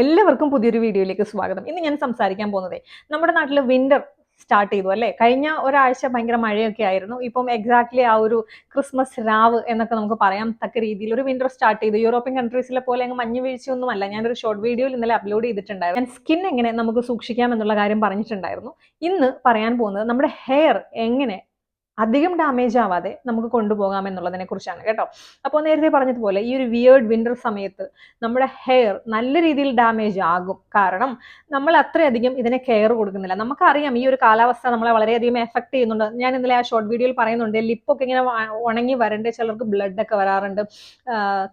എല്ലാവർക്കും പുതിയൊരു വീഡിയോയിലേക്ക് സ്വാഗതം. ഇന്ന് ഞാൻ സംസാരിക്കാൻ പോകുന്നത് നമ്മുടെ നാട്ടിൽ വിന്റർ സ്റ്റാർട്ട് ചെയ്തു അല്ലേ. കഴിഞ്ഞ ഒരാഴ്ച ഭയങ്കര മഴയൊക്കെ ആയിരുന്നു. ഇപ്പം എക്സാക്ട്ലി ആ ഒരു ക്രിസ്മസ് രാവ് എന്നൊക്കെ നമുക്ക് പറയാൻ തക്ക രീതിയിൽ ഒരു വിന്റർ സ്റ്റാർട്ട് ചെയ്തു. യൂറോപ്യൻ കൺട്രീസിലെ പോലെ അങ്ങ് മഞ്ഞ് വീഴ്ചയൊന്നുമല്ല. ഞാനൊരു ഷോർട്ട് വീഡിയോയിൽ ഇന്നലെ അപ്ലോഡ് ചെയ്തിട്ടുണ്ടായിരുന്നു. ഞാൻ സ്കിൻ എങ്ങനെ നമുക്ക് സൂക്ഷിക്കാം എന്നുള്ള കാര്യം പറഞ്ഞിട്ടുണ്ടായിരുന്നു. ഇന്ന് പറയാൻ പോകുന്നത് നമ്മുടെ ഹെയർ എങ്ങനെ അധികം ഡാമേജ് ആവാതെ നമുക്ക് കൊണ്ടുപോകാം എന്നുള്ളതിനെ കുറിച്ചാണ് കേട്ടോ. അപ്പോൾ നേരത്തെ പറഞ്ഞതുപോലെ ഈ ഒരു വിയേർഡ് വിന്റർ സമയത്ത് നമ്മുടെ ഹെയർ നല്ല രീതിയിൽ ഡാമേജ് ആകും. കാരണം നമ്മൾ അത്രയധികം ഇതിനെ കെയർ കൊടുക്കുന്നില്ല. നമുക്കറിയാം ഈ ഒരു കാലാവസ്ഥ നമ്മളെ വളരെയധികം എഫക്ട് ചെയ്യുന്നുണ്ട്. ഞാൻ ഇന്നലെ ആ ഷോർട്ട് വീഡിയോയിൽ പറയുന്നുണ്ട്, ലിപ്പൊക്കെ ഇങ്ങനെ ഉണങ്ങി വരണ്ട്, ചിലർക്ക് ബ്ലഡ് ഒക്കെ വരാറുണ്ട്,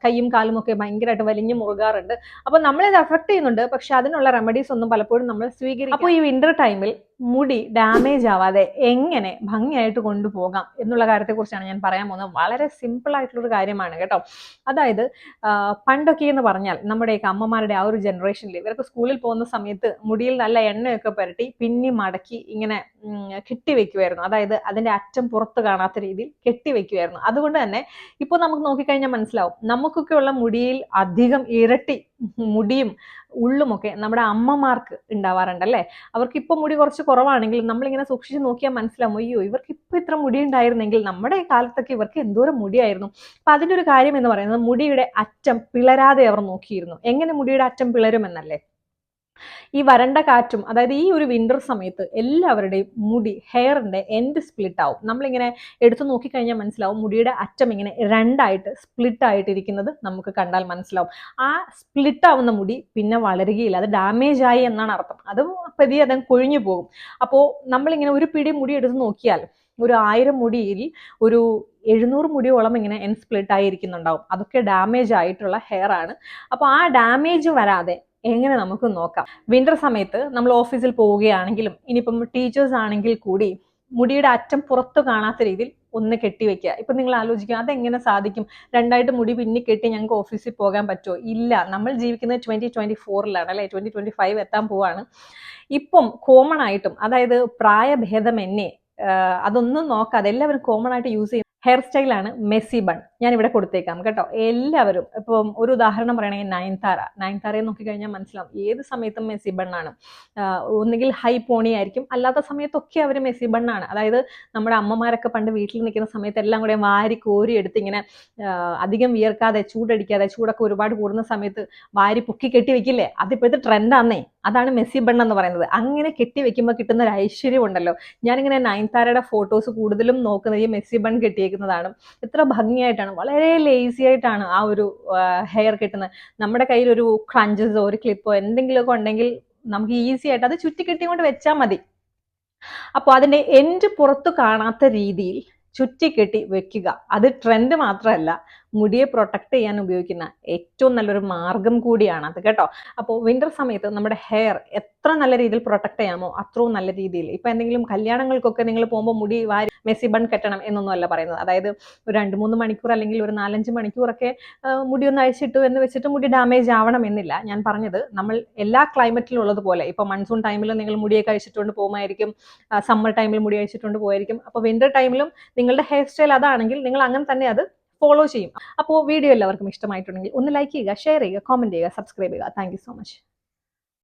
കൈയും കാലും ഒക്കെ ഭയങ്കരമായിട്ട് വലിഞ്ഞു മുറുകാറുണ്ട്. അപ്പോൾ നമ്മളിത് എഫക്ട് ചെയ്യുന്നുണ്ട്. പക്ഷെ അതിനുള്ള റെമഡീസ് ഒന്നും പലപ്പോഴും നമ്മൾ സ്വീകരിക്കും. അപ്പോൾ ഈ വിന്റർ ടൈമിൽ മുടി ഡാമേജ് ആവാതെ എങ്ങനെ ഭംഗിയായിട്ട് കൊണ്ടുപോകാം എന്നുള്ള കാര്യത്തെക്കുറിച്ചാണ് ഞാൻ പറയാൻ പോകുന്നത്. വളരെ സിമ്പിൾ ആയിട്ടുള്ളൊരു കാര്യമാണ് കേട്ടോ. അതായത് പണ്ടൊക്കെ എന്ന് പറഞ്ഞാൽ നമ്മുടെയൊക്കെ അമ്മമാരുടെ ആ ഒരു ജനറേഷനിൽ ഇവർക്ക് സ്കൂളിൽ പോകുന്ന സമയത്ത് മുടിയിൽ നല്ല എണ്ണയൊക്കെ പുരട്ടി പിന്നി മടക്കി ഇങ്ങനെ കെട്ടിവെക്കുമായിരുന്നു. അതായത് അതിന്റെ അറ്റം പുറത്ത് കാണാത്ത രീതിയിൽ കെട്ടിവെക്കുമായിരുന്നു. അതുകൊണ്ട് തന്നെ ഇപ്പോൾ നമുക്ക് നോക്കിക്കഴിഞ്ഞാൽ മനസ്സിലാവും, നമുക്കൊക്കെ ഉള്ള മുടിയിൽ അധികം ഇരട്ടി മുടിയും ഉള്ളുമൊക്കെ നമ്മുടെ അമ്മമാർക്ക് ഉണ്ടാവാറുണ്ടല്ലേ. അവർക്ക് ഇപ്പൊ മുടി കുറച്ച് കുറവാണെങ്കിലും നമ്മളിങ്ങനെ സൂക്ഷിച്ച് നോക്കിയാൽ മനസ്സിലാവും, അയ്യോ ഇവർക്ക് ഇപ്പൊ ഇത്ര മുടി ഉണ്ടായിരുന്നെങ്കിൽ നമ്മുടെ കാലത്തൊക്കെ ഇവർക്ക് എന്തോരം മുടിയായിരുന്നു. അപ്പൊ അതിന്റെ ഒരു കാര്യം എന്ന് പറയുന്നത് മുടിയുടെ അറ്റം പിളരാതെ അവർ നോക്കിയിരുന്നു. എങ്ങനെ മുടിയുടെ അറ്റം പിളരുമെന്നല്ലേ. ഈ വരണ്ട കാറ്റും, അതായത് ഈ ഒരു വിന്റർ സമയത്ത് എല്ലാവരുടെയും മുടി ഹെയറിന്റെ എൻഡ് സ്പ്ലിറ്റ് ആവും. നമ്മളിങ്ങനെ എടുത്തു നോക്കിക്കഴിഞ്ഞാൽ മനസ്സിലാവും, മുടിയുടെ അറ്റം ഇങ്ങനെ രണ്ടായിട്ട് സ്പ്ലിറ്റ് ആയിട്ടിരിക്കുന്നത് നമുക്ക് കണ്ടാൽ മനസ്സിലാവും. ആ സ്പ്ലിറ്റ് ആവുന്ന മുടി പിന്നെ വളരുകയില്ല, അത് ഡാമേജ് ആയി എന്നാണ് അർത്ഥം. അത് പതിയെ അതങ്ങ് കൊഴിഞ്ഞു പോകും. അപ്പോൾ നമ്മളിങ്ങനെ ഒരു പിടി മുടി എടുത്ത് നോക്കിയാൽ ഒരു 1000 മുടിയിൽ ഒരു 700 മുടിയോളം ഇങ്ങനെ എൻ സ്പ്ലിറ്റ് ആയിരിക്കുന്നുണ്ടാവും. അതൊക്കെ ഡാമേജ് ആയിട്ടുള്ള ഹെയർ ആണ്. അപ്പോൾ ആ ഡാമേജ് വരാതെ എങ്ങനെ നമുക്ക് നോക്കാം. വിന്റർ സമയത്ത് നമ്മൾ ഓഫീസിൽ പോവുകയാണെങ്കിലും ഇനിയിപ്പം ടീച്ചേഴ്സ് ആണെങ്കിൽ കൂടി മുടിയുടെ അറ്റം പുറത്തു കാണാത്ത രീതിയിൽ ഒന്ന് കെട്ടിവെക്കുക. ഇപ്പൊ നിങ്ങൾ ആലോചിക്കുക, അതെങ്ങനെ സാധിക്കും? രണ്ടായിട്ട് മുടി പിന്നി കെട്ടി ഞങ്ങൾക്ക് ഓഫീസിൽ പോകാൻ പറ്റുമോ? ഇല്ല. നമ്മൾ ജീവിക്കുന്നത് 2024 അല്ലെ, 2025 എത്താൻ പോവാണ്. ഇപ്പം കോമൺ ആയിട്ടും, അതായത് പ്രായഭേദമന്യേ അതൊന്നും നോക്കാതെ എല്ലാവരും കോമൺ ആയിട്ട് യൂസ് ചെയ്യുന്ന ഹെയർ സ്റ്റൈലാണ് മെസ്സി ബൺ. ഞാൻ ഇവിടെ കൊടുത്തേക്കാം കേട്ടോ. എല്ലാവരും ഇപ്പം ഒരു ഉദാഹരണം പറയണമെങ്കിൽ നയൻതാരയെ നോക്കിക്കഴിഞ്ഞാൽ മനസ്സിലാവും, ഏത് സമയത്തും മെസ്സി ബണ്ണാണ്. ഒന്നുകിൽ ഹൈ പോണി ആയിരിക്കും, അല്ലാത്ത സമയത്തൊക്കെ അവർ മെസ്സി ബണ്ണാണ്. അതായത് നമ്മുടെ അമ്മമാരൊക്കെ പണ്ട് വീട്ടിൽ നിൽക്കുന്ന സമയത്ത് എല്ലാം കൂടെ വാരി കോരി എടുത്ത് ഇങ്ങനെ അധികം വിയർക്കാതെ ചൂടടിക്കാതെ, ചൂടൊക്കെ ഒരുപാട് കൂടുന്ന സമയത്ത് വാരി പൊക്കി കെട്ടി വെക്കില്ലേ, അതിപ്പോഴത്തെ ട്രെൻഡാന്നേ. അതാണ് മെസ്സി ബൺ എന്ന് പറയുന്നത്. അങ്ങനെ കെട്ടി വെക്കുമ്പോൾ കിട്ടുന്ന ഒരു ഐശ്വര്യം ഉണ്ടല്ലോ. ഞാനിങ്ങനെ നയൻതാരയുടെ ഫോട്ടോസ് കൂടുതലും നോക്കുന്നത് ഈ മെസ്സി ബൺ കെട്ടിയേക്കുന്നതാണ്. എത്ര ഭംഗിയായിട്ടാണ്, വളരെ ലേസി ആയിട്ടാണ് ആ ഒരു ഹെയർ കെട്ടുന്നത്. നമ്മുടെ കയ്യിൽ ഒരു ക്രഞ്ചസോ ഒരു ക്ലിപ്പോ എന്തെങ്കിലുമൊക്കെ ഉണ്ടെങ്കിൽ നമുക്ക് ഈസി ആയിട്ട് അത് ചുറ്റിക്കെട്ടിക്കൊണ്ട് വെച്ചാൽ മതി. അപ്പോൾ അതിന്റെ എൻഡ് പുറത്തു കാണാത്ത രീതിയിൽ ചുറ്റിക്കെട്ടി വെക്കുക. അത് ട്രെൻഡ് മാത്രമല്ല, മുടിയെ പ്രൊട്ടക്ട് ചെയ്യാൻ ഉപയോഗിക്കുന്ന ഏറ്റവും നല്ലൊരു മാർഗം കൂടിയാണ് അത് കേട്ടോ. അപ്പോൾ വിന്റർ സമയത്ത് നമ്മുടെ ഹെയർ എത്ര നല്ല രീതിയിൽ പ്രൊട്ടക്ട് ചെയ്യാമോ അത്രയും നല്ല രീതിയിൽ. ഇപ്പൊ എന്തെങ്കിലും കല്യാണങ്ങൾക്കൊക്കെ നിങ്ങൾ പോകുമ്പോൾ മുടി വാരി മെസ്സി ബൺ കെട്ടണം എന്നൊന്നും അല്ല പറയുന്നത്. അതായത് ഒരു 2-3 മണിക്കൂർ അല്ലെങ്കിൽ ഒരു 4-5 മണിക്കൂറൊക്കെ മുടി ഒന്ന് അഴിച്ചിട്ടു എന്ന് വെച്ചിട്ട് മുടി ഡാമേജ് ആവണം എന്നില്ല. ഞാൻ പറഞ്ഞത് നമ്മൾ എല്ലാ ക്ലൈമറ്റിലും ഉള്ളതുപോലെ, ഇപ്പൊ മൺസൂൺ ടൈമിൽ നിങ്ങൾ മുടിയൊക്കെ അഴിച്ചിട്ടുകൊണ്ട് പോകുമായിരിക്കും, സമ്മർ ടൈമിൽ മുടി അഴിച്ചിട്ടുണ്ട് പോയിരിക്കും. അപ്പോൾ വിന്റർ ടൈമിലും നിങ്ങളുടെ ഹെയർ സ്റ്റൈൽ അതാണെങ്കിൽ നിങ്ങൾ അങ്ങനെ തന്നെ അത് ഫോളോ ചെയ്യും. അപ്പോൾ വീഡിയോ എല്ലാവർക്കും ഇഷ്ടമായിട്ടുണ്ടെങ്കിൽ ഒന്ന് ലൈക്ക് ചെയ്യുക, ഷെയർ ചെയ്യുക, കമന്റ് ചെയ്യുക, സബ്സ്ക്രൈബ് ചെയ്യുക. Thank you so much.